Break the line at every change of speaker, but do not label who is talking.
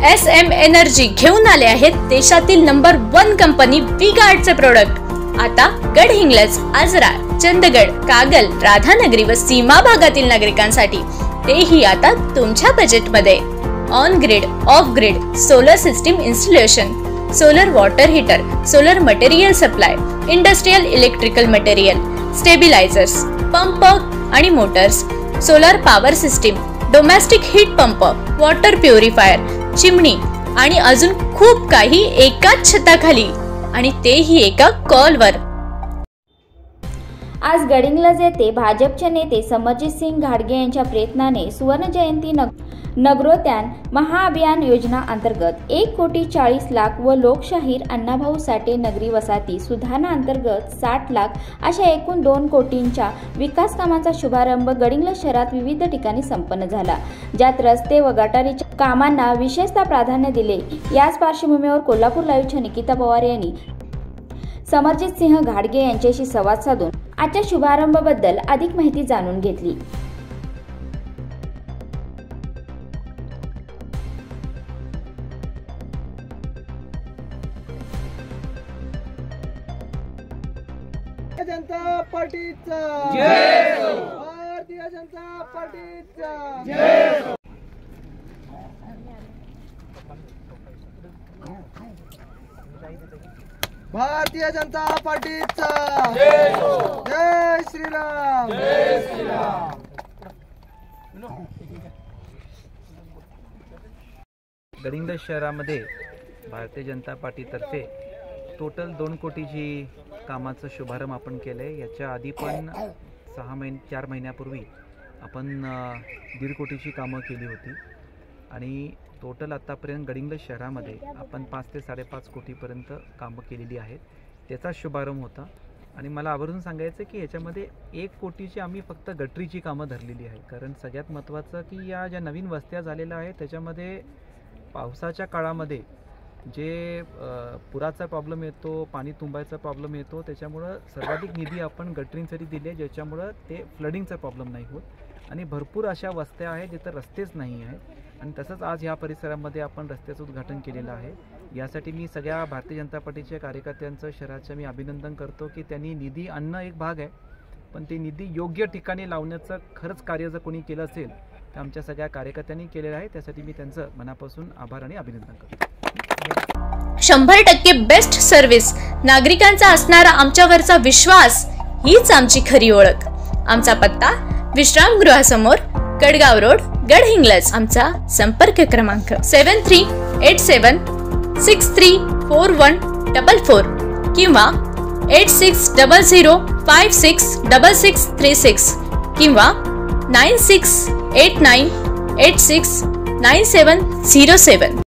SM energy घेऊन आले आहेत देशातील नंबर 1 कंपनी V-गार्डचे प्रोडक्ट। आता गडहिंग्लज, आजरा, चंदगड, कागल, राधानगरी व सीमा भागातील नागरिकांसाठी, तेही आता तुमच्या बजेटमध्ये। On grid, off grid, solar system installation, solar water heater, solar material supply, industrial electrical material, stabilisers, pump आणि motors, solar power system, domestic heat pump, water purifier, chimney आणि अजून खूप काही एकाच छताखाली, आणि तेही एका कॉलवर।
आज गडहिंग्लज येथे भाजपचे नेते समरजित सिंह घाडगे यांच्या प्रयत्नाने सुवर्ण जयंती नगरोत्थान महाअभियान योजना अंतर्गत 1,40,00,000 व लोकशाहीर अण्णाभाऊ साठे नगरी वसाहती सुधारणा अंतर्गत 60 लाख अशा एकूण 2 कोटींच्या विकास कामांचा शुभारंभ गडहिंग्लज शहरात विविध ठिकाणी संपन्न झाला, ज्यात रस्ते व गटारीच्या कामांना विशेषतः प्राधान्य दिले। याच पार्श्वभूमीवर कोल्हापूर लाईव्हच्या निकिता पवार यांनी समरजित सिंह घाडगे यांच्याशी संवाद साधून आजच्या शुभारंभाबद्दल अधिक माहिती जाणून घेतली।
जनता पार्टीचा जय हो, भारतीय जनता पार्टीचा जय हो। भारतीय जनता पार्टीचा जय हो, जय श्रीराम, जय श्रीराम।
गडहिंग्लज शहरामध्ये भारतीय जनता पार्टीतर्फे टोटल 2 कोटीची कामाचं शुभारंभ आपण केलं आहे। याच्या आधी पण 4 महिन्यापूर्वी आपण 1.5 कोटीची कामं केली होती आणि टोटल आत्तापर्यंत गडहिंग्लज शहरामध्ये आपण 5 ते 5.5 कोटीपर्यंत कामं केलेली आहेत। त्याचा शुभारंभ होता आणि मला आवर्जून सांगायचं की याच्यामध्ये 1 कोटीची आम्ही फक्त गटरीची कामं धरलेली आहे, कारण सगळ्यात महत्त्वाचं की या ज्या नवीन वस्त्या झालेल्या आहेत त्याच्यामध्ये पावसाच्या काळामध्ये जे पुराचा प्रॉब्लेम येतो, पाणी तुंबायचा प्रॉब्लेम येतो, त्याच्यामुळं सर्वाधिक निधी आपण गटरींसाठी दिले, ज्याच्यामुळं ते फ्लडिंगचा प्रॉब्लेम नाही होत। आणि भरपूर अशा वस्त्या आहेत जिथं रस्तेच नाही आहेत आणि तसंच आज ह्या परिसरामध्ये आपण रस्त्याचं उद्घाटन केलेलं आहे। यासाठी मी सगळ्या भारतीय जनता पार्टीच्या कार्यकर्त्यांचं शहराचं मी अभिनंदन करतो की त्यांनी निधी आणणं एक भाग आहे, पण ते निधी योग्य ठिकाणी लावण्याचं खरंच कार्य जर कोणी केलं असेल तर आमच्या सगळ्या कार्यकर्त्यांनी केलेलं आहे। त्यासाठी मी त्यांचं मनापासून आभार आणि अभिनंदन करतो।
100% बेस्ट सर्व्हिस, नागरिकांचा असणारा आमच्यावरचा विश्वास हीच आमची खरी ओळख। आमचा पत्ता विश्रामगृहासमोर, कडगाव रोड, गडहिंग्लज। आमचा संपर्क क्रमांक 7387634144 किंवा 8600566636 किंवा 9689869707।